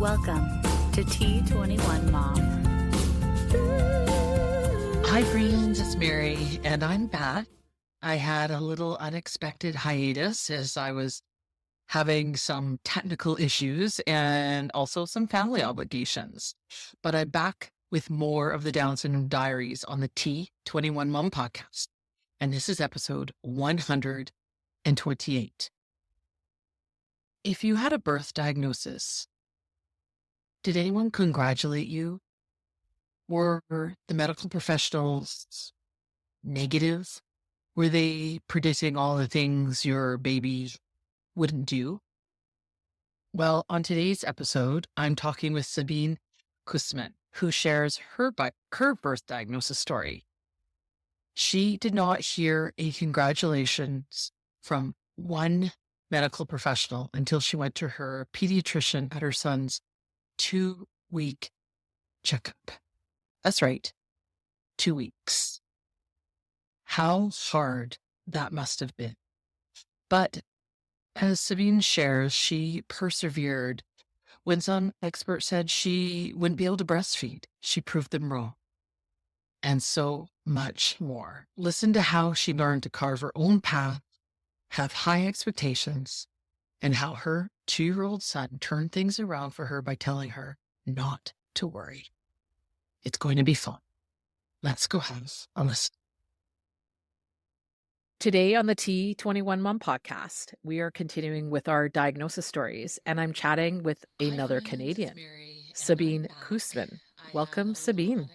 Welcome to T21Mom. Hi friends, it's Mary, and I'm back. I had a little unexpected hiatus as I was having some technical issues and also some family obligations. But I'm back with more of the Down Syndrome Diaries on the T21Mom podcast. And this is episode 128. If you had a birth diagnosis, did anyone congratulate you? Were the medical professionals negative? Were they predicting all the things your baby wouldn't do? Well, on today's episode, I'm talking with Sabine Kussman, who shares her birth diagnosis story. She did not hear a congratulations from one medical professional until she went to her pediatrician at her son's 2-week checkup. That's right, 2 weeks. How hard that must have been. But as Sabine shares, she persevered when some experts said she wouldn't be able to breastfeed. She proved them wrong. And so much more. Listen to how she learned to carve her own path, have high expectations, and how her 2-year-old son turned things around for her by telling her not to worry. It's going to be fun. Let's go have a listen. Today on the T21Mom podcast, we are continuing with our diagnosis stories, and I'm chatting with another Canadian, Sabine Kussman. Welcome, Sabine.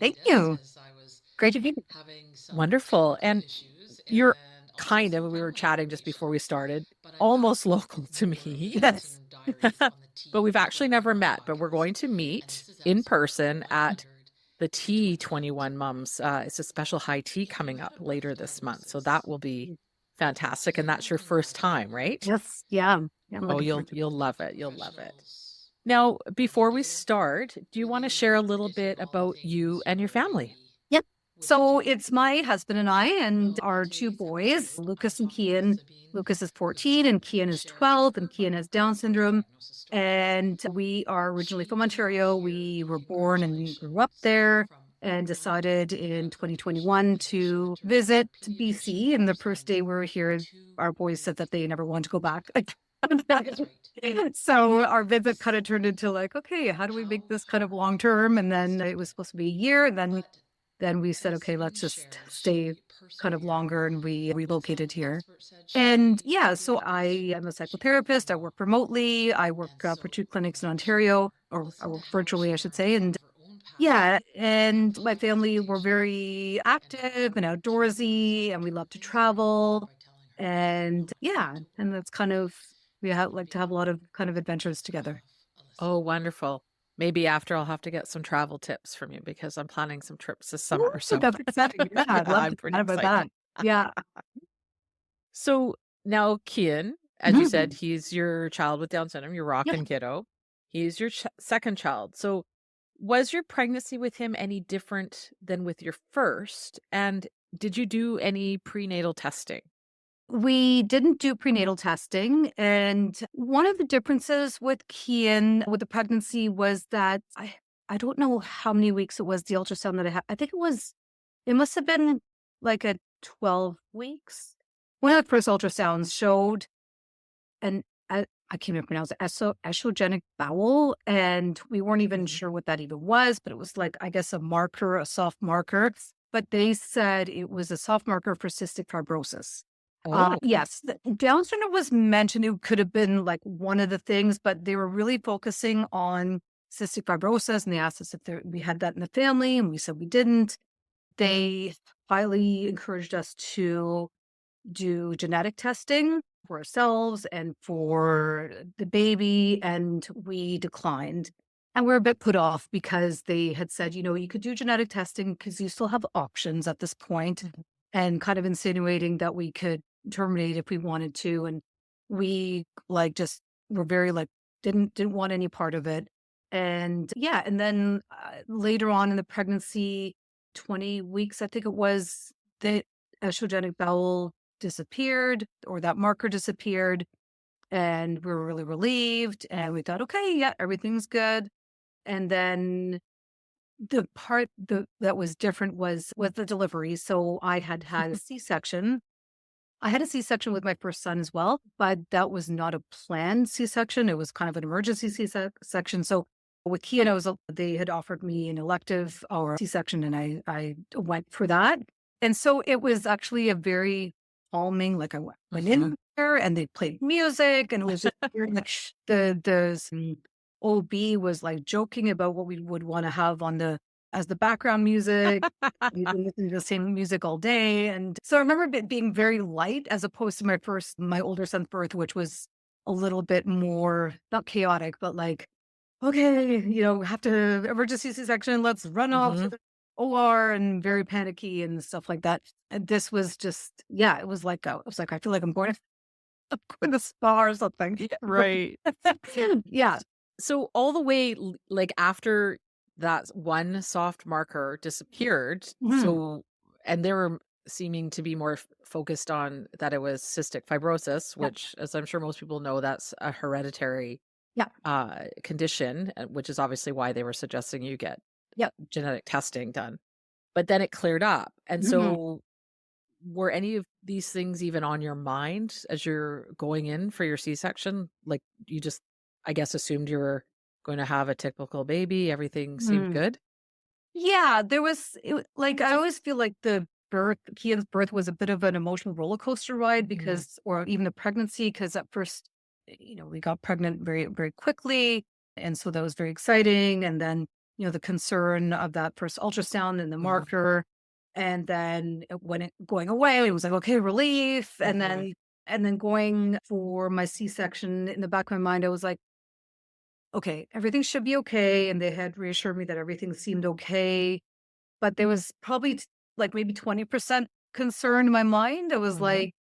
Thank you. Great to be here. Wonderful. And you're we were chatting just before we started, almost local to me. Yes. But we've actually never met, but we're going to meet in person at the T21 Moms. It's a special high tea coming up later this month. So that will be fantastic. And that's your first time, right? Yes. Yeah. Oh, you'll love it. You'll love it. Now, before we start, do you want to share a little bit about you and your family? Yep. So it's my husband and I and our 2 boys, Lucas and Kian. Lucas is 14 and Kian is 12, and Kian has Down syndrome. And we are originally from Ontario. We were born and we grew up there and decided in 2021 to visit BC. And the first day we were here, our boys said that they never wanted to go back. So our visit kind of turned into like, okay, how do we make this kind of long term? And then it was supposed to be a year. And then we said, okay, let's just stay kind of longer, and we relocated here. And yeah, so I am a psychotherapist. I work remotely. I work for 2 clinics in Ontario, or I work virtually, I should say. And yeah, and my family were very active and outdoorsy, and we love to travel. And yeah, and that's kind of, we like to have a lot of kind of adventures together. Oh, wonderful. Maybe after I'll have to get some travel tips from you because I'm planning some trips this summer. Ooh, that's exciting. Yeah, I'd love I'm to pretty chat about excited. that. Yeah. So now Kian, as you said, he's your child with Down syndrome, your rockin' kiddo. He's your second child. So was your pregnancy with him any different than with your first? And did you do any prenatal testing? We didn't do prenatal testing. And one of the differences with Kian with the pregnancy was that I don't know how many weeks it was, the ultrasound that I had. I think it must have been like a 12 weeks. One of the first ultrasounds showed I can't even pronounce it, estrogenic bowel. And we weren't even sure what that even was, but it was like, I guess, a soft marker. But they said it was a soft marker for cystic fibrosis. Yes, Down syndrome was mentioned. It could have been like one of the things, but they were really focusing on cystic fibrosis, and they asked us if we had that in the family, and we said we didn't. They highly encouraged us to do genetic testing for ourselves and for the baby, and we declined. And we're a bit put off because they had said, you could do genetic testing because you still have options at this point, and kind of insinuating that we could terminate if we wanted to. And we were very didn't want any part of it. And yeah, and then later on in the pregnancy, 20 weeks, I think it was, the estrogenic bowel disappeared, or that marker disappeared. and we were really relieved. And we thought, okay, yeah, everything's good. And then the part that was different was the delivery. So I had had a C-section. I had a C-section with my first son as well, but that was not a planned C-section. It was kind of an emergency C-section. So with Kian, they had offered me an elective or C-section, and I went for that. And so it was actually a very calming. Like I went in there, and they played music, and it was just weird. Like the OB was like joking about what we would want to have on as the background music. We've been listening to the same music all day. And so I remember it being very light as opposed to my older son's birth, which was a little bit more, not chaotic, but like, okay, we have to emergency C-section. Let's run off to the OR, and very panicky and stuff like that. And this was just, yeah, it was like, I feel like I'm going to the spa or something. Right. Yeah. So all the way, like after that one soft marker disappeared, so, and they were seeming to be more focused on that it was cystic fibrosis, which, as I'm sure most people know, that's a hereditary condition, which is obviously why they were suggesting you get genetic testing done. But then it cleared up. And so were any of these things even on your mind as you're going in for your C-section? Like you just, I guess, assumed you were going to have a typical baby. Everything seemed good. Yeah, like, I always feel like Kian's birth was a bit of an emotional roller coaster ride or even the pregnancy, because at first, we got pregnant very, very quickly. And so that was very exciting. And then, the concern of that first ultrasound and the marker. And then when going away, it was like, okay, relief. And then going for my C-section, in the back of my mind, I was like, okay, everything should be okay. And they had reassured me that everything seemed okay. But there was probably like maybe 20% concern in my mind. I was like,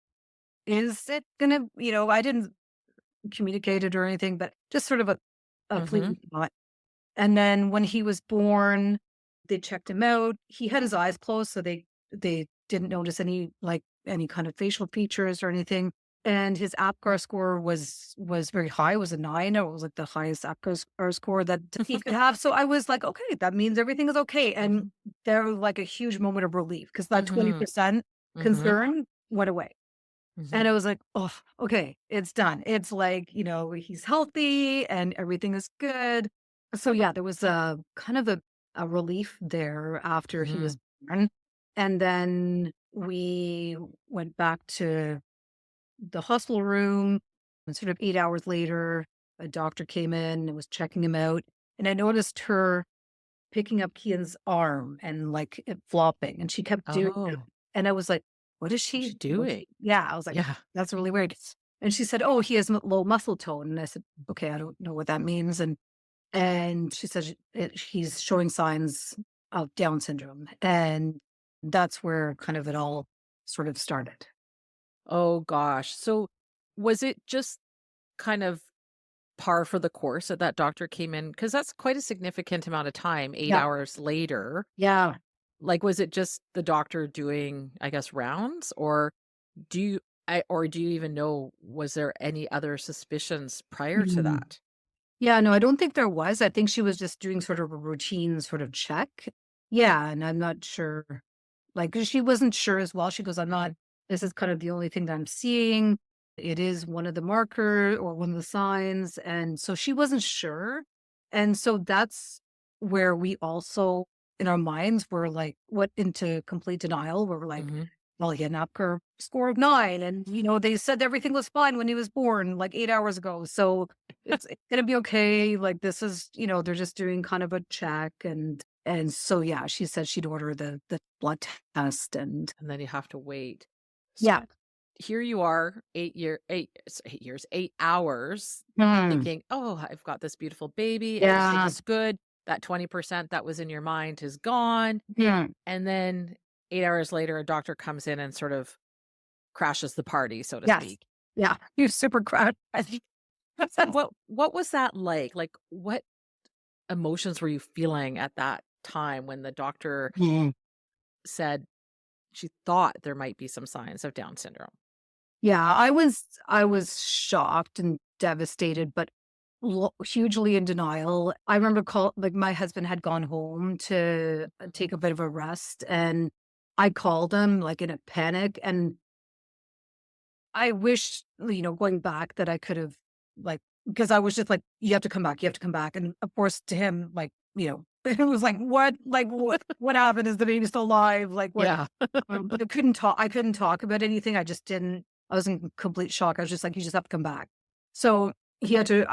is it gonna, I didn't communicate it or anything, but just sort of a fleeting thought. And then when he was born, they checked him out. He had his eyes closed, so they didn't notice any kind of facial features or anything. And his APGAR score was very high. It was a 9. It was like the highest APGAR score that he could have. So I was like, okay, that means everything is okay. And there was like a huge moment of relief, because that 20% concern went away. And I was like, oh, okay, it's done. It's like, he's healthy and everything is good. So yeah, there was a kind of a relief there after he was born. And then we went back to the hospital room, and sort of 8 hours later, a doctor came in and was checking him out. And I noticed her picking up Kian's arm and like it flopping, and she kept doing it. And I was like, what is she doing? Yeah, I was like, that's really weird. And she said, oh, he has low muscle tone. And I said, okay, I don't know what that means. And she said he's showing signs of Down syndrome. And that's where kind of it all sort of started. Oh gosh. So was it just kind of par for the course that doctor came in? Because that's quite a significant amount of time, 8 hours later. Yeah. Like, was it just the doctor doing, I guess, rounds? Or do you even know, was there any other suspicions prior to that? Yeah, no, I don't think there was. I think she was just doing sort of a routine sort of check. Yeah, and I'm not sure. Like, 'cause she wasn't sure as well. She goes, this is kind of the only thing that I'm seeing. It is one of the marker or one of the signs. And so she wasn't sure. And so that's where we also, in our minds, were like, went into complete denial, where we're like, well, he had an APGAR score of 9. And, they said everything was fine when he was born, like 8 hours ago. So it's going to be okay. Like, this is, they're just doing kind of a check. And so, yeah, she said she'd order the blood test. And then you have to wait. So here you are, 8 hours, thinking, oh, I've got this beautiful baby. Everything is good. That 20% that was in your mind is gone. Yeah. And then 8 hours later, a doctor comes in and sort of crashes the party, so to speak. Yeah. You're super crowd. I think. What was that like? Like, what emotions were you feeling at that time when the doctor said she thought there might be some signs of Down syndrome? Yeah, I was shocked and devastated, but hugely in denial. I remember like my husband had gone home to take a bit of a rest, and I called him like in a panic, and I wish, going back that I could have, like, because I was just like, you have to come back, you have to come back. And of course, to him, like, it was what happened? Is the baby still alive? Like, what? Yeah. I couldn't talk about anything. I just didn't, I was in complete shock. I was just like, you just have to come back. So he had to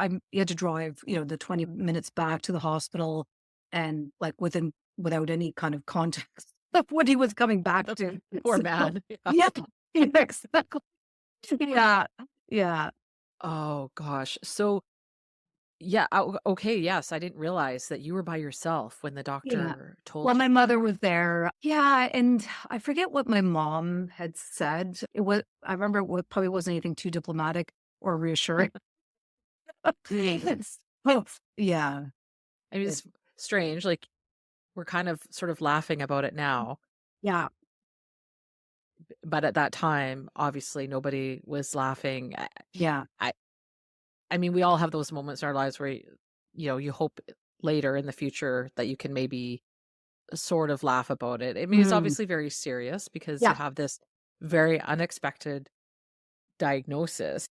drive, the 20 minutes back to the hospital, and like without any kind of context of what he was coming back to. Poor So, man. yeah, yeah, exactly. Yeah. Yeah. Oh gosh. So yeah, okay, yes, I didn't realize that you were by yourself when the Yeah. doctor told Well, you. my mother was there. Yeah, and I forget what my mom had said. I remember it probably wasn't anything too diplomatic or reassuring. Yes. Oh, yeah. I mean, It it's strange. Like we're kind of sort of laughing about it now, yeah. but at that time, obviously nobody was laughing. Yeah. I I mean, we all have those moments in our lives where you hope later in the future that you can maybe sort of laugh about it. I mean, it's Mm. obviously very serious because you Yeah. have this very unexpected diagnosis.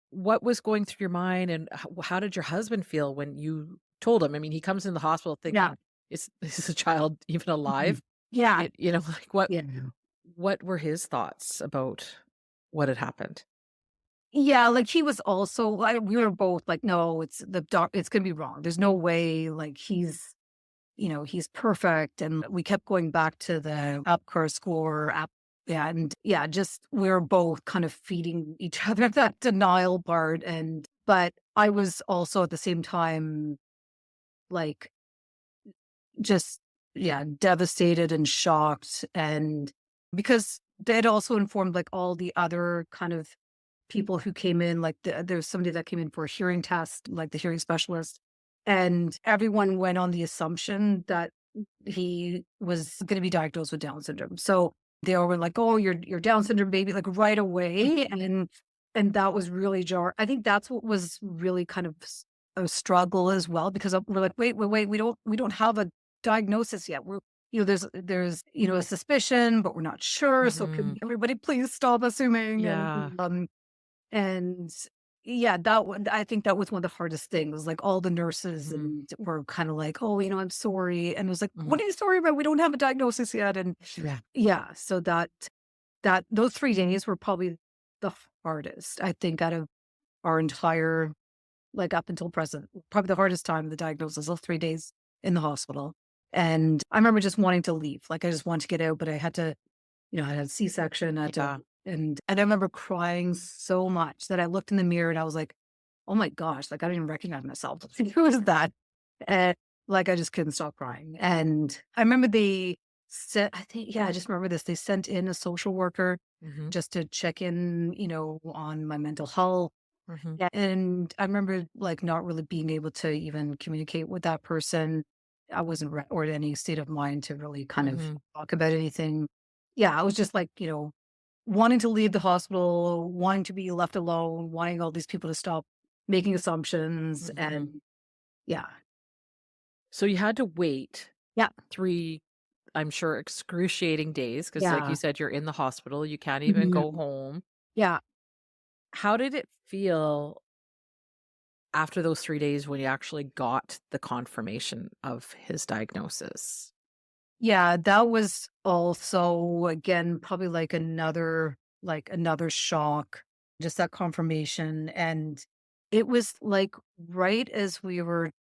What was going through your mind, and how did your husband feel when you told him? I mean, he comes in the hospital Yeah. thinking, is a child even Mhm. alive? Yeah. Like what Yeah. what were his thoughts about what had happened? Yeah, like he was also like we were both like, no, it's gonna be wrong. There's no way like he's perfect. And we kept going back to the APCAR score app. Yeah. And yeah, just we were both kind of feeding each other that denial part. But I was also at the same time, like, just, yeah, devastated and shocked. And because that also informed like all the other kind of people who came in, like there's somebody that came in for a hearing test, like the hearing specialist, and everyone went on the assumption that he was going to be diagnosed with Down syndrome. So they all were like, "Oh, you're Down syndrome baby," like right away, and that was really I think that's what was really kind of a struggle as well, because we're like, wait, we don't have a diagnosis yet. We're there's a suspicion, but we're not sure. So Hmm. can everybody please stop assuming? Yeah. And yeah, I think that was one of the hardest things. Like all the nurses Hmm. and were kind of like, "Oh, I'm sorry," and it was like, Hmm. "What are you sorry about? We don't have a diagnosis yet." And Yeah. yeah, so that those 3 days were probably the hardest, I think, out of our entire, like, up until present. Probably the hardest time of the diagnosis, those 3 days in the hospital. And I remember just wanting to leave. Like I just wanted to get out, but I had to, I had a C-section. I had to, Yeah. and I remember crying so much that I looked in the mirror and I was like, oh my gosh, like I don't even recognize myself. Who was that? And like I just couldn't stop crying. And I remember they sent, I think, yeah, I just remember this. They sent in a social worker Hmm. just to check in, on my mental health. Hmm. Yeah. And I remember like not really being able to even communicate with that person. I wasn't or in any state of mind to really kind of Hmm. talk about anything. Yeah, I was just like, wanting to leave the hospital, wanting to be left alone, wanting all these people to stop making assumptions. Hmm. And yeah, So you had to wait yeah, 3, I'm sure, excruciating days because, like you yeah, said, you're in the hospital, you can't even go mhm, home. yeah. How did it feel after those 3 days when you actually got the confirmation of his diagnosis? Yeah, that was also again probably like another shock, just that confirmation. And it was like right as we were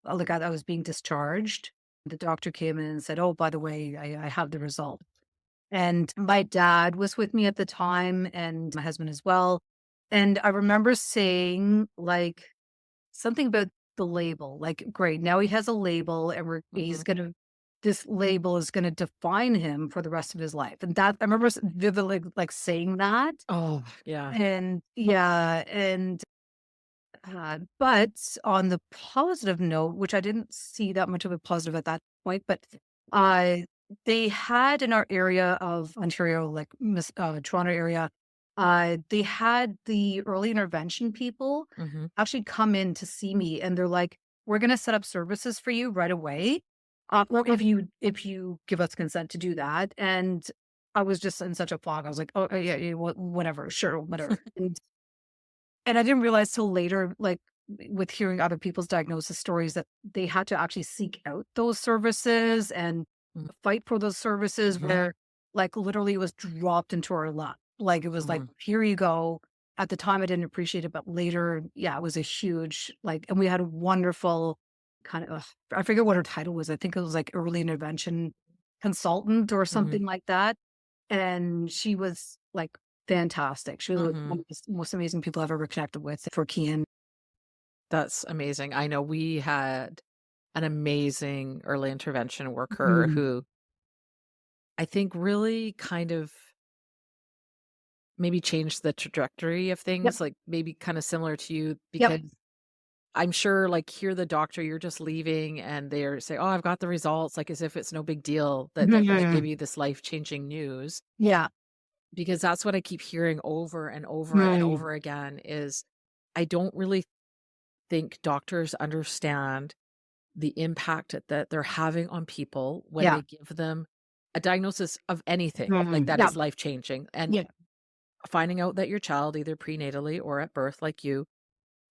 like I was being discharged, the doctor came in and said, "Oh, by the way, I have the result." And my dad was with me at the time and my husband as well. And I remember saying like something about the label, like, great, now he has a label and Mhm. this label is gonna define him for the rest of his life. And that I remember vividly like saying that. Oh, yeah. And yeah, and but on the positive note, which I didn't see that much of a positive at that point, but uh they had in our area of Ontario, like Toronto area, They had the early intervention people Mm-hmm. actually come in to see me, and they're like, "We're going to set up services for you right away, well, if you give us consent to do that." And I was just in such a fog. I was like, "Oh yeah, yeah, whatever, sure, whatever." And I didn't realize till later, like with hearing other people's diagnosis stories, that they had to actually seek out those services and fight for those services Mm-hmm. where like literally it was dropped into our lap. Like it was like, here you go. At the time I didn't appreciate it, but later, yeah, it was a huge like, and we had a wonderful kind of, I forget what her title was. I think it was like early intervention consultant or something like that. And she was like fantastic. She was like, one of the most amazing people I've ever connected with for Kian. That's amazing. I know we had an amazing early intervention worker who I think really kind of maybe changed the trajectory of Yep. things, like maybe kind of similar to you, Yep. because I'm sure like you're the doctor, you're just leaving and they're saying, "Oh, I've got the results," like as if it's no big deal that they're going to give you this life-changing news. Yeah. Because that's what I keep hearing over and over and over again is I don't really think doctors understand the impact that they're having on people when Yeah. they give them a diagnosis of anything like that Yeah. is life-changing. And Yeah. finding out that your child, either prenatally or at birth, like you,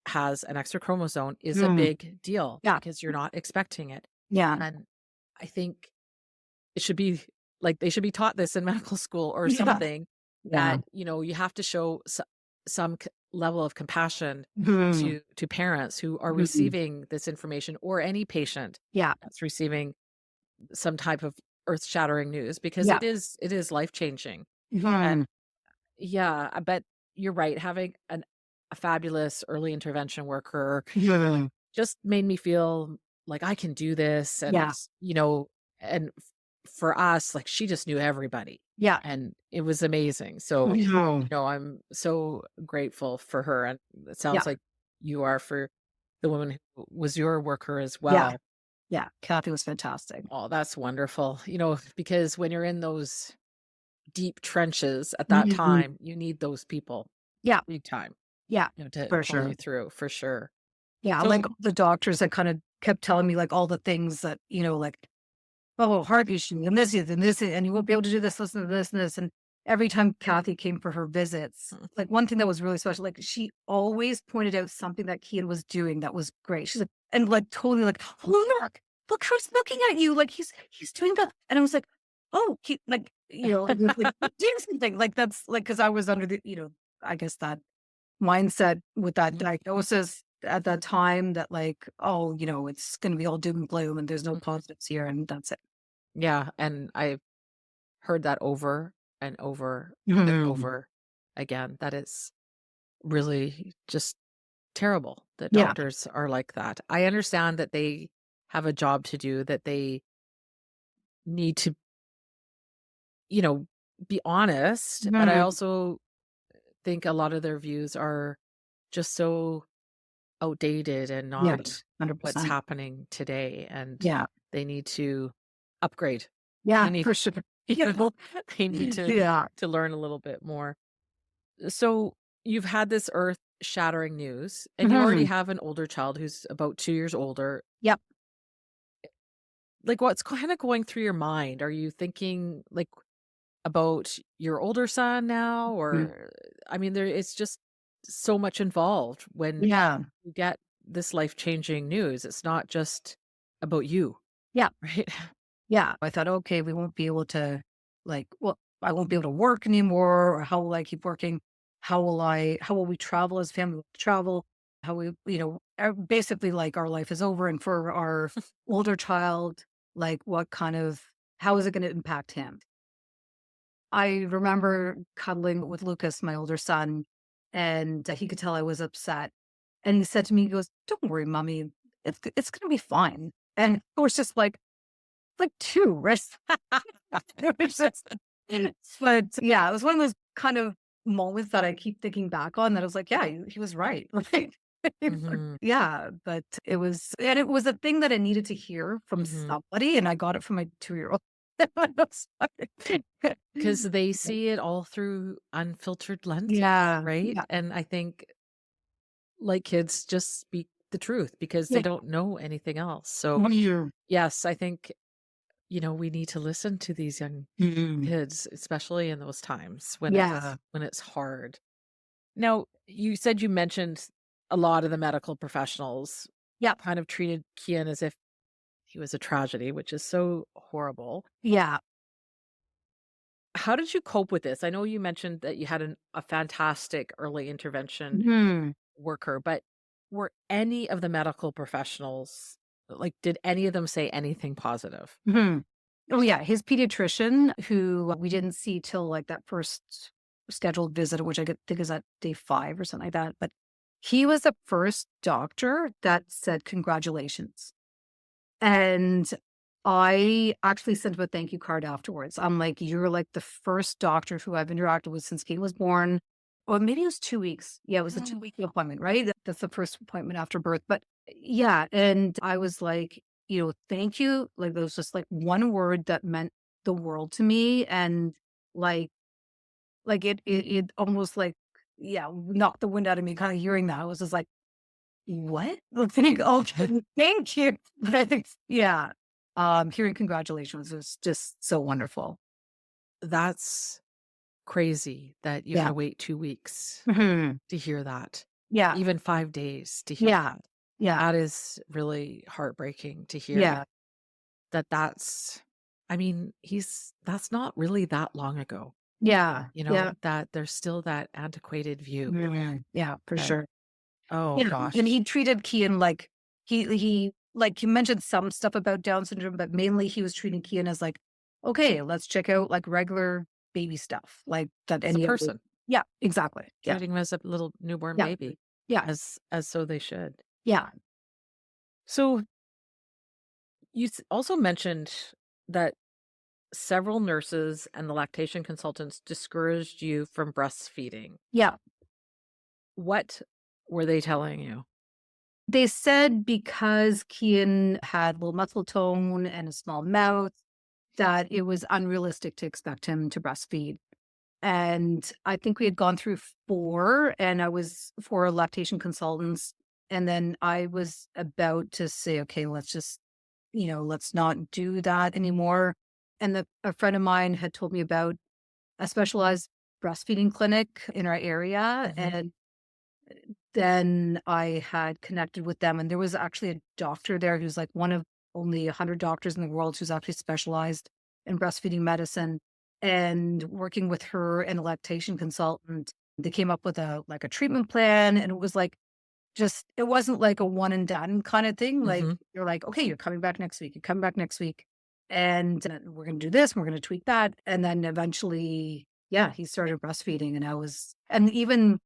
has an extra chromosome is a big deal Yeah. because you're not expecting it. Yeah. And I think it should be like they should be taught this in medical school or Yeah. something Yeah. that, you have to show some level of compassion to parents who are receiving this information or any patient Yeah. that's receiving some type of earth-shattering news because Yeah. it is life-changing. Mhm. And yeah, I bet you're right. Having a fabulous early intervention worker Yeah. just made me feel like I can do this. And, Yeah. and for us, like she just knew everybody Yeah. and it was amazing. So, Mhm. I'm so grateful for her. And it Yeah. sounds like you are for the woman who was your worker as Yeah. well. Yeah. Kathy was fantastic. Oh, that's wonderful. Because when you're in those deep trenches at that time, you need those people Yeah. big time, Yeah. to For pull sure. you through for sure. Yeah. So Like the doctors that kind of kept telling me like all the things that, like, oh, heart issue and this, and you won't be able to do this and this and this. And every time Kathy came for her visits, like one thing that was really special, like she always pointed out something that Kian was doing that was great. She's like, and like totally like, oh, look who's looking at you. Like he's doing that. And I was like, oh, he like, and it's like doing something like that's like, cause I was under the, I guess that mindset with that diagnosis at that time that like, oh, it's going to be all doom and gloom and there's no positives here. And that's it. yeah, and I've heard that over and over and over again. That is really just terrible that Yeah. doctors are like that. I understand that they have a job to do, that they need to, be honest, but I also think a lot of their views are just so outdated and not Yes. what's 100%. happening today. And Yeah. they need to upgrade. Yeah, They need, for sure. they need Yeah. to learn a little bit more. So you've had this earth shattering news and you already have an older child who's about 2 years older. Yep. Like what's kind of going through your mind? Are you thinking like about your older son now? Or I mean, it's just so much involved when Yeah. you get this life-changing news. It's not just about you, Yeah. right? Yeah. I thought, okay, we won't be able to I won't be able to work anymore, or how will I keep working? How will we travel as family? Travel? How we, basically like our life is over. And for our older child, like how is it going to impact him? I remember cuddling with Lucas, my older son, and he could tell I was upset. And he said to me, he goes, "Don't worry, mommy, it's gonna be fine." And it was just like two, right? It was just, but yeah, it was one of those kind of moments that I keep thinking back on that I was like, yeah, he was right. Yeah, but it was a thing that I needed to hear from somebody, and I got it from my 2-year-old. because they see it all through unfiltered lenses, Yeah. right? Yeah. And I think like kids just speak the truth because they Yeah. don't know anything else. So Mhm. yes, I think, we need to listen to these young Mhm. kids, especially in those times Yeah. when it's hard. Now, you said you mentioned a lot of the medical professionals Yeah. kind of treated Kian as if he was a tragedy, which is so horrible. Yeah. How did you cope with this? I know you mentioned that you had a fantastic early intervention Mhm. worker, but were any of the medical professionals like, did any of them say anything positive? Mhm. Oh, yeah, his pediatrician, who we didn't see till, like, that first scheduled visit, which think is at day 5 or something like that, but he was the first doctor that said, "Congratulations." And I actually sent him a thank you card afterwards. I'm like, "You're, like, the first doctor who I've interacted with since Kate was born." Or maybe it was 2 weeks. Yeah, it was a 2-week appointment, right? That's the first appointment after birth, but yeah, and I was like, "Thank you." Like, there was just, like, one word that meant the world to me, and, like it almost, like, yeah, knocked the wind out of me kinda hearing that. I was just like, "What?" Thank okay, thank you. But I think yeah, hearing congratulations was just so wonderful. That's crazy that you had Yeah. to wait 2 weeks Mhm. to hear that, Yeah. even 5 days to hear Yeah. that. Yeah. That is really heartbreaking to hear Yeah. that's I mean, that's not really that long ago, Yeah. Yeah. that there's still that antiquated view Mhm. Yeah, for that, sure. oh Yeah, and gosh, he treated Kian like he mentioned some stuff about Down syndrome, but mainly he was treating Kian as like, "Okay, let's check out, like, regular baby stuff, like, that as a any other." person, Yeah, exactly. Yeah. treating him as a little newborn Yeah. baby, Yeah. as so they should. Yeah. So, you also mentioned that several nurses and the lactation consultants discouraged you from breastfeeding. Yeah. What were they telling you? They said because Kian had low muscle tone and a small mouth, that it was unrealistic to expect him to breastfeed. And I think we had gone through 4, and I was 4 lactation consultants, and then I was about to say, "Okay, let's just, let's not do that anymore." And a friend of mine had told me about a specialized breastfeeding clinic in our area, Mhm. and then I had connected with them, and there was actually a doctor there who's, like, one of only 100 doctors in the world who's actually specialized in breastfeeding medicine. And working with her and a lactation consultant, they came up with a treatment plan, and it was, like, just it wasn't like a one and done kinda thing, like, Mhm. you're like, "Okay, you're coming back next week, you're coming back next week, and we're gonna do this, we're gonna tweak that." And then eventually, yeah, he started breastfeeding, and even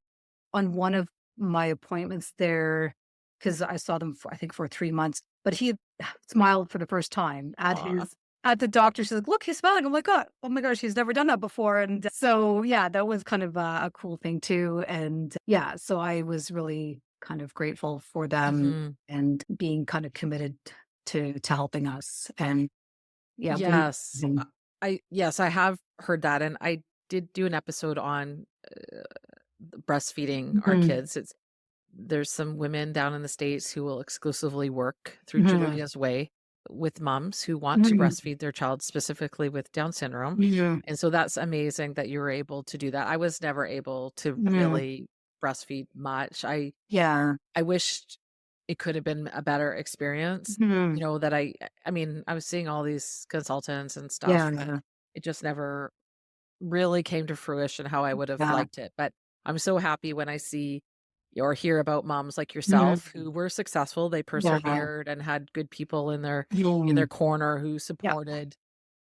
on one of my appointments there, because I saw them for, I think, for 3 months, but he had smiled for the first time Aw. at the doctor. She's like, "Look, he's smiling." I'm like, oh my gosh, he's never done that before." And so, yeah, that was kind of a cool thing too. And yeah, so I was really kind of grateful for them Mhm. and being kind of committed to helping us. And yeah, Yes. Yes, I have heard that, and I did do an episode on, breastfeeding our Mhm. kids. There's some women down in the States who will exclusively work through Mhm. Julia's Way with moms who want to Mhm. breastfeed their child specifically with Down syndrome. Mhm. And so that's amazing that you were able to do that. I was never able to Mhm. really breastfeed much. Yeah. I wished it could have been a better experience, Mhm. that I mean, I was seeing all these consultants and stuff, but Yeah. it just never really came to fruition how I would have Yeah. liked it. But I'm so happy when I see or hear about moms like Mhm. yourself who were successful. They Yeah. persevered and had good people in their Mm. corner who Yeah. supported,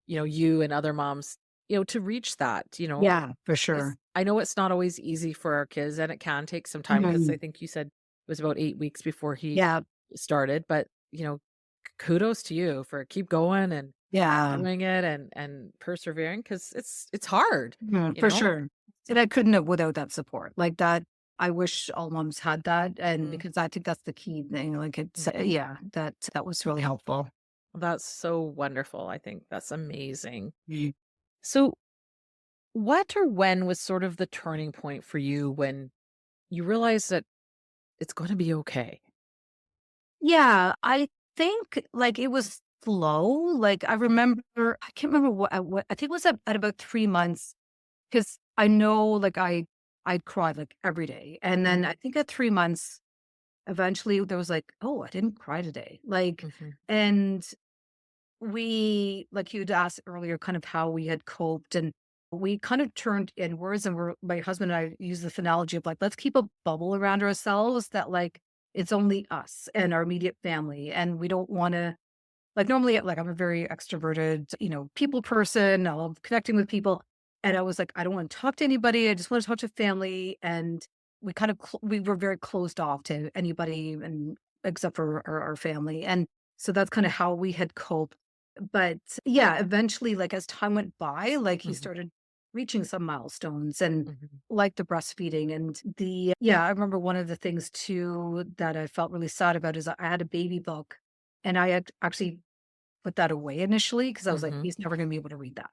you and other moms, to reach that. Yeah, for sure. I know it's not always easy for our kids and it can take some time because I Mhm. think you said it was about 8 weeks before he Yeah. started, but kudos to you for keep going and Yeah. doing it and persevering because it's hard, Mhm, you for know? sure. And I couldn't have without that support. Like that, I wish all moms had that, and Mm, because I think that's the key thing. Like mm. yeah, that was really helpful. That's so wonderful. I think that's amazing. Mm. So, what or when was sort of the turning point for you when you realized that it's going to be okay? Yeah, I think like it was slow. Like I remember, I can't remember what I think it was at about 3 months because I know like I'd cry like every day, and then I think at 3 months, eventually there was like, oh, I didn't cry today, like, Mhm. and we like you'd asked earlier, kind of how we had coped, and we kind of turned inwards, and we're my husband and I use this analogy of like, let's keep a bubble around ourselves that like it's only us and our immediate family, and we don't want to like normally like I'm a very extroverted, people person. I love connecting with people. And I was like, I don't want to talk to anybody. I just want to talk to family. And we kind of we were very closed off to anybody and except for our family. And so that's kind of how we had coped. But yeah, eventually, like as time went by, like he Mhm. started reaching some milestones and Mhm. like the breastfeeding and the yeah, I remember one of the things too that I felt really sad about is I had a baby book and I had actually put that away initially because I was like, Mhm. he's never going to be able to read that,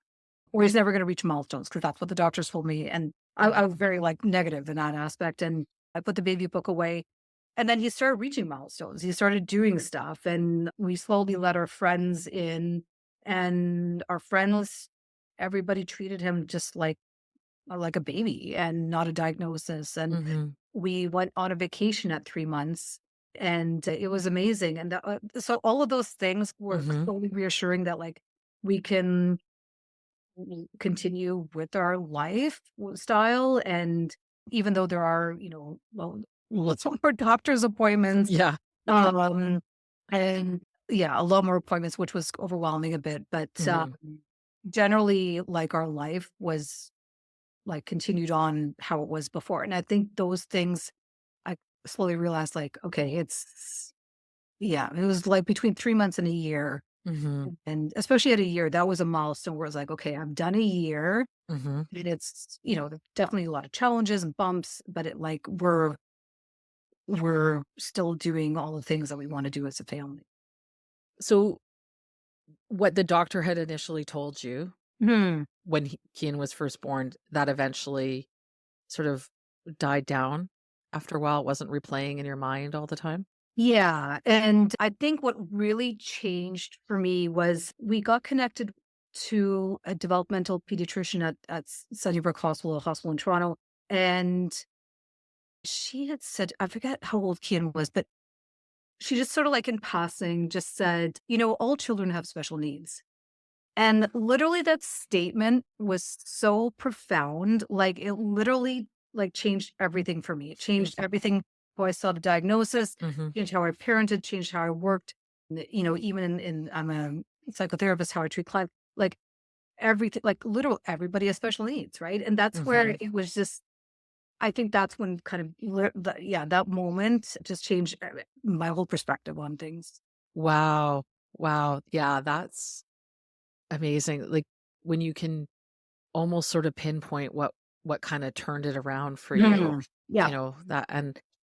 or he's never going to reach milestones because that's what the doctors told me. And I was very like negative in that aspect. And I put the baby book away. And then he started reaching milestones. He started doing stuff. And we slowly let our friends in. And our friends, everybody treated him just like a baby and not a diagnosis. And Mhm. we went on a vacation at 3 months and it was amazing. And so all of those things were Mhm. slowly reassuring that like we can continue with our style. And even though there are, well, lots more doctor's appointments, Yeah. um, and yeah, a lot more appointments, which was overwhelming a bit, but Mhm. generally like our life was like continued on how it was before. And I think those things I slowly realized like, okay, it's yeah, it was like between 3 months and a year. Mhm. And especially at a year, that was a milestone where it's like, okay, I've done a year Mhm. and it's, there's definitely a lot of challenges and bumps, but it like we're still doing all the things that we want to do as a family. So, what the doctor had initially told you Hmm. when Kian was first born, that eventually sort of died down after a while? It wasn't replaying in your mind all the time? Yeah. And I think what really changed for me was we got connected to a developmental pediatrician at Sunnybrook Hospital, a hospital in Toronto. And she had said, I forget how old Kian was, but she just sort of like in passing just said, all children have special needs. And literally that statement was so profound. Like it literally like changed everything for me. It changed everything how I saw the diagnosis, Mhm. changed how I parented, changed how I worked. Even in I'm a psychotherapist, how I treat clients, like everything, like literal everybody has special needs, right? And that's where Mhm. it was just I think that's when kind of yeah, that moment just changed my whole perspective on things. Wow. Wow. Yeah, that's amazing. Like, when you can almost sort of pinpoint what kinda turned it around for you, Mhm. Yeah. that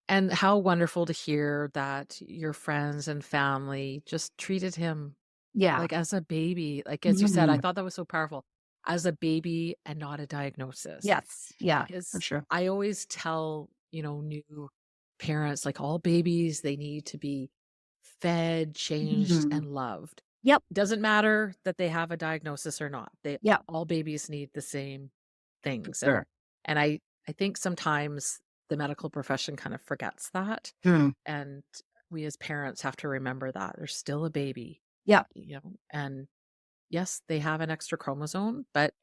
and how wonderful to hear that your friends and family just treated him Yeah. like as a baby. Like, as you said, I Mhm. thought that was so powerful, as a baby and not a diagnosis. Yes. Yeah, for Because sure. I always tell, new parents, like, all babies, they need to be fed, changed, Mhm. and loved. Yep. Doesn't matter that they have a diagnosis or not. Yep. All babies need the same For things. And sure. and I think sometimes the medical profession kind of forgets that. Hmm. And we as parents have to remember that they're still a baby, Yep. and yes, they have an extra chromosome, but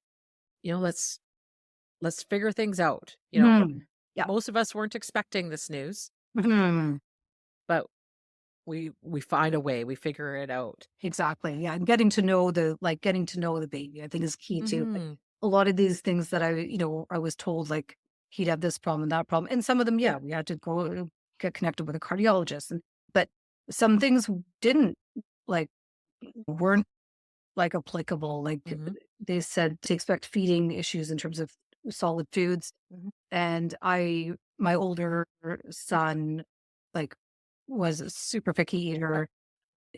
let's figure things out. Mhm. Yep. Most of us weren't expecting this news, Mhm. but we find a way, we figure it out. Exactly. Yeah, and getting to know the baby, I think is key too. Like, Mhm. a lot of these things that I was told like he'd have this problem and that problem, and some of them, yeah, we had to go get connected with a cardiologist, but some things didn't like weren't like applicable. Like Mhm. they said to expect feeding issues in terms of solid foods. And my older son, like, was a super picky eater.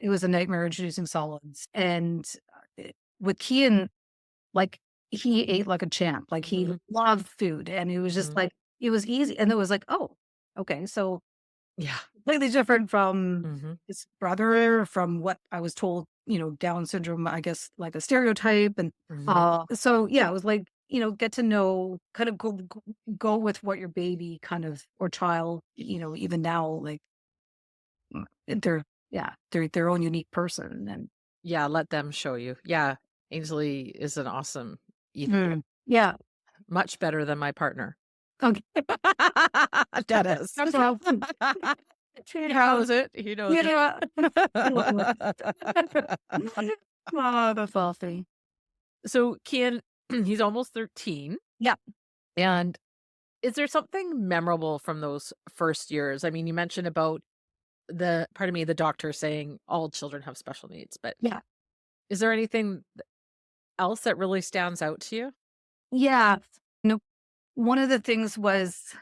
it was a nightmare introducing solids. And with Kian, like he ate like a champ, like he loved food, and it was just like, it was easy. And it was like, oh, okay. So Yeah. completely different from his brother, from what I was told, Down syndrome, I guess, like a stereotype. And so, yeah, it was like, get to know, kind of go with what your baby kind of, or child, even now, like they're, they're their own unique person. And Yeah, let them show you. Yeah, Ainsley is an awesome eater. yeah. Much better than my partner. Okay. Dennis. That's what He knows it. He knows it. Oh, that's awesome. So Kian, he's almost 13. Yeah. And is there something memorable from those first years? I mean, you mentioned about the doctor saying all children have special needs, but Yeah. is there anything else that really stands out to you? Yeah. One of the things was,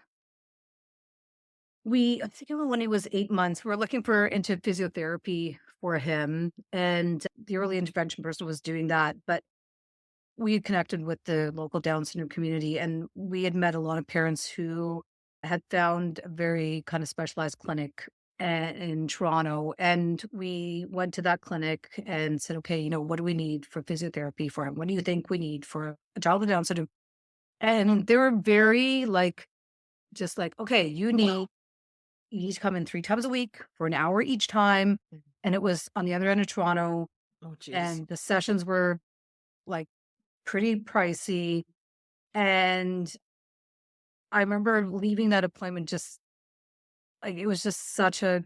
I think it was when he was 8 months, we were looking into physiotherapy for him, and the early intervention person was doing that. But we had connected with the local Down syndrome community, and we had met a lot of parents who had found a very kind of specialized clinic in Toronto. And we went to that clinic and said, okay, what do we need for physiotherapy for him? What do you think we need for a child with Down syndrome? And they were very just like, okay, you need to come in 3 times a week for an hour each time. And it was on the other end of Toronto. Oh, geez. And the sessions were like pretty pricey. And I remember leaving that appointment, just like, it was just such a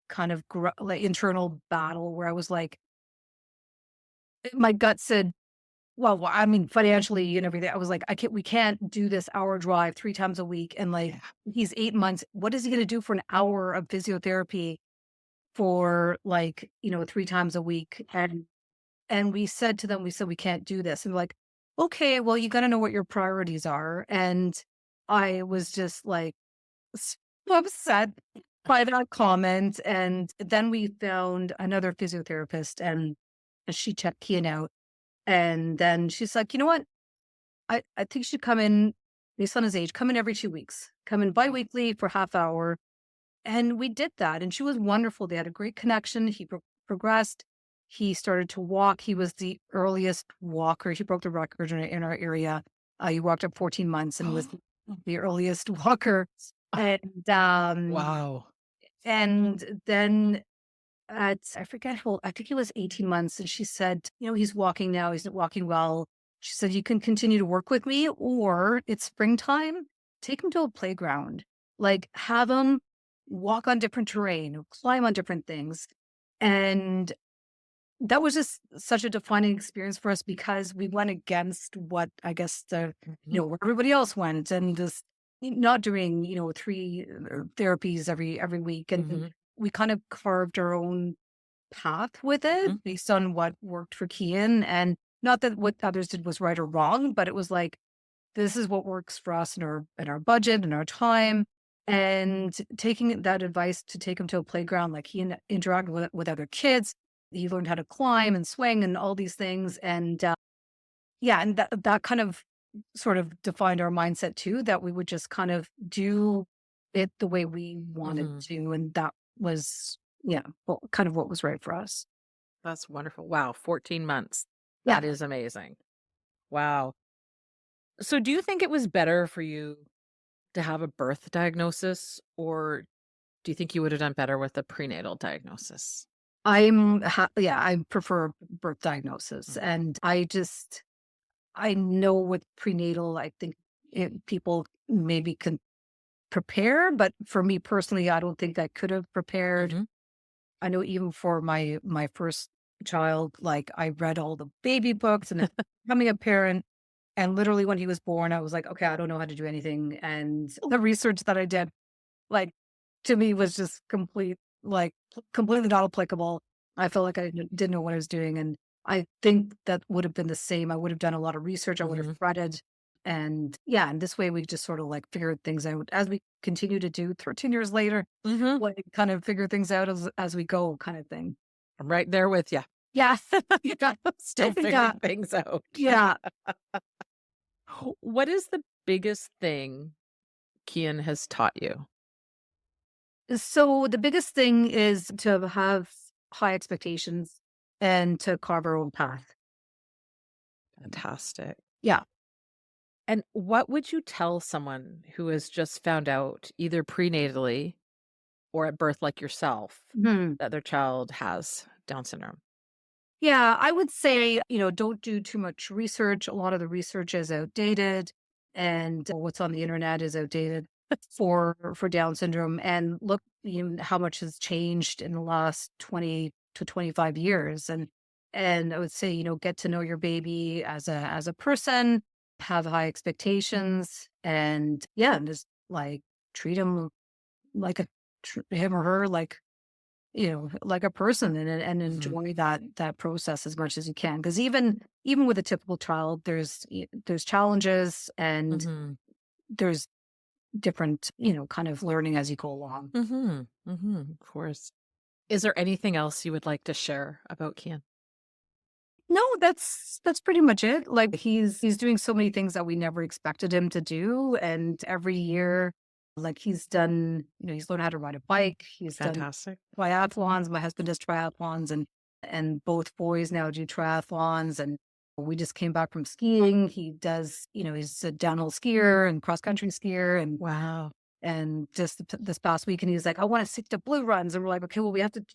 kind of internal battle where I was like, my gut said, well, I mean, financially and everything, I was like, we can't do this hour drive 3 times a week. And he's 8 months. What is he going to do for an hour of physiotherapy for 3 times a week? And we said to them, we can't do this. And like, okay, well, you got to know what your priorities are. And I was just like so upset by that comment. And then we found another physiotherapist, and she checked Kian out. And then she's like, you know what? I think you should come in, based on his age, come in every 2 weeks, come in biweekly for half hour. And we did that. And she was wonderful. They had a great connection. He progressed. He started to walk. He was the earliest walker. He broke the record in our area. He walked at 14 months and was the earliest walker. And Wow. And then I think he was 18 months. And she said, he's walking now. He's walking well. She said, you can continue to work with me, or it's springtime. Take him to a playground, have him walk on different terrain, climb on different things. And that was just such a defining experience for us, because we went against what I guess where everybody else went, and just not doing, 3 therapies every week. And we kind of carved our own path with it based on what worked for Kian. And not that what others did was right or wrong, but it was like, this is what works for us in our budget and our time. And taking that advice to take him to a playground, he interacted with other kids. He learned how to climb and swing and all these things. And and that kind of sort of defined our mindset too, that we would just kind of do it the way we wanted to. And that was, kind of what was right for us. That's wonderful. Wow, 14 months. Yeah. That is amazing. Wow. So do you think it was better for you to have a birth diagnosis, or do you think you would have done better with a prenatal diagnosis? I prefer birth diagnosis. And I know with prenatal, I think people maybe can prepare, but for me personally, I don't think I could have prepared. I know even for my first child, I read all the baby books and becoming a parent. And literally when he was born, I was like, okay, I don't know how to do anything. And the research that I did, to me was just completely not applicable. I felt like I didn't know what I was doing. And I think that would have been the same. I would have done a lot of research. I would have read it. And yeah, and this way we just sort of like figured things out as we continue to do 13 years later, Mm-hmm. like kind of figure things out as we go kind of thing. I'm right there with you. Yeah. Still Yeah. figuring things out. Yeah. What is the biggest thing Kian has taught you? So the biggest thing is to have high expectations and to carve our own path. Fantastic. Yeah. And what would you tell someone who has just found out, either prenatally or at birth, like yourself, Mhm. that their child has Down syndrome? Yeah, I would say, don't do too much research. A lot of the research is outdated and what's on the internet is outdated for Down syndrome. And look, how much has changed in the last 20 to 25 years. And I would say, get to know your baby as a person, have high expectations, and yeah, and just like treat him like him or her like a person, and enjoy that process as much as you can. Because even with a typical child, there's challenges and Mm-hmm. there's different, kind of learning as you go along. Mm-hmm. Mm-hmm. Of course. Is there anything else you would like to share about Kian? No, that's pretty much it. Like he's doing so many things that we never expected him to do, and every year, like he's done, he's learned how to ride a bike. He's done Fantastic. triathlons. My husband does triathlons, and both boys now do triathlons. And we just came back from skiing. He does, he's a downhill skier and cross country skier, Wow. and just this past weekend, he's like, I want to stick to blue runs, and we're like, okay, well, we have to,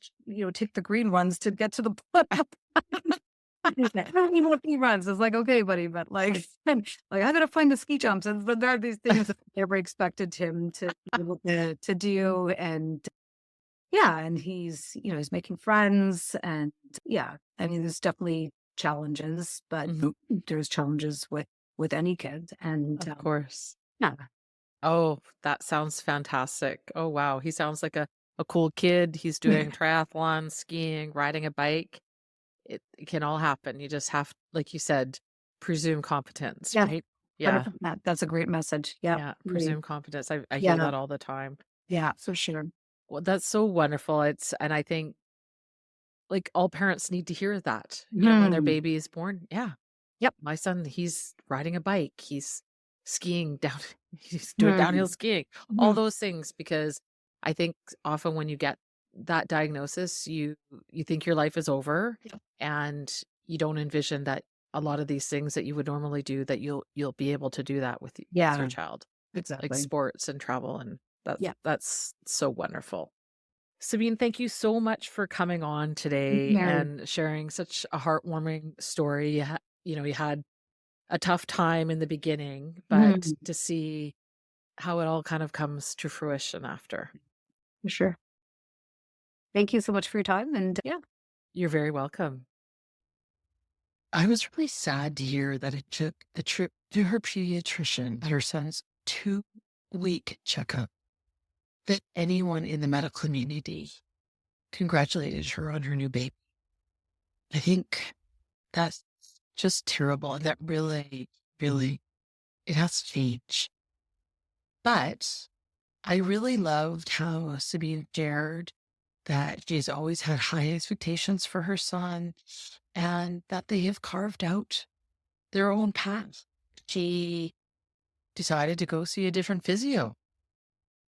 take the green runs to get to the. He's like, I don't even want blue runs. It's like, okay, buddy, but like, I gotta find the ski jumps, and but there are these things that I never expected him to be able to do, and yeah, and he's making friends, and yeah, I mean, there's definitely challenges, but Mhm. there's challenges with any kid, and Of course. yeah, Oh, that sounds fantastic. Oh, wow. He sounds like a cool kid. He's doing triathlon, skiing, riding a bike. It can all happen. You just have, like you said, presume competence, yeah, right? Yeah. 100%. That's a great message. Yeah, Yeah. really. Presume competence. I hear Yeah, that all the time. yeah, for sure. Well, that's so wonderful. And I think like all parents need to hear that, when their Hmm. baby is born. Yeah. Yep. My son, he's riding a bike. He's skiing down, he's doing Hmm. downhill skiing, all those things, because I think often when you get that diagnosis, you think your life is over, Yep. and you don't envision that a lot of these things that you would normally do, that you'll be able to do that with your Yeah, child, like exactly. sports and travel, and Yeah. that's so wonderful. Sabine, thank you so much for coming on today Mary. and sharing such a heartwarming story. You had a tough time in the beginning, but Hmm. to see how it all kind of comes to fruition after. For sure. Thank you so much for your time, and yeah. You're very welcome. I was really sad to hear that it took the trip to her pediatrician at her son's 2-week checkup, that anyone in the medical community congratulated her on her new baby. I think that's just terrible. And that really, really, it has to change. But I really loved how Sabine shared that she's always had high expectations for her son and that they have carved out their own path. She decided to go see a different physio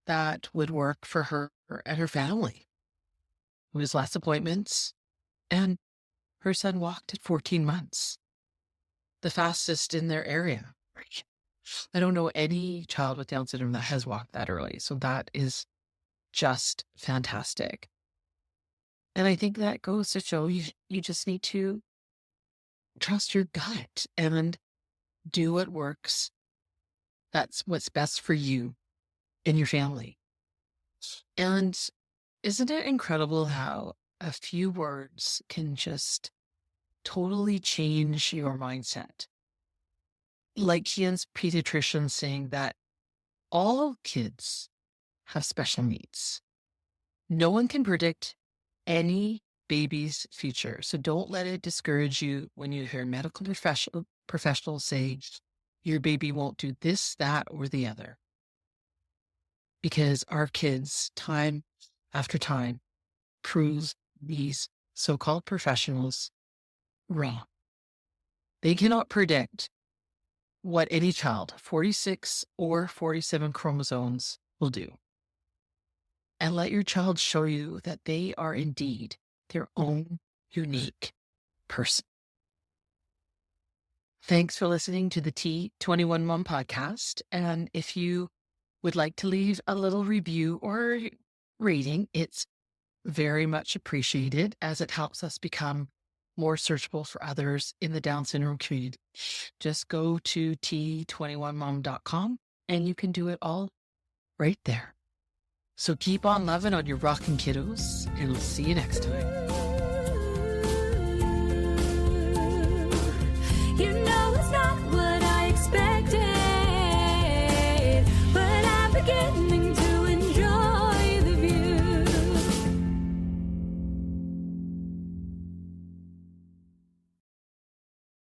that would work for her and her family. It was less appointments, and her son walked at 14 months, the fastest in their area. I don't know any child with Down syndrome that has walked that early. So that is just fantastic. And I think that goes to show you just need to trust your gut and do what works. That's what's best for you and your family. And isn't it incredible how a few words can just totally change your mindset? Like Kian's pediatrician saying that all kids have special needs. No one can predict any baby's future. So don't let it discourage you when you hear medical professionals say your baby won't do this, that, or the other. Because our kids, time after time, prove these so-called professionals wrong. They cannot predict what any child, 46 or 47 chromosomes, will do. And let your child show you that they are indeed their own unique person. Thanks for listening to the T21Mom podcast. And if you would like to leave a little review or rating, it's very much appreciated as it helps us become more searchable for others in the Down syndrome community. Just go to T21Mom.com and you can do it all right there. So keep on loving on your rockin' kiddos, and we'll see you next time.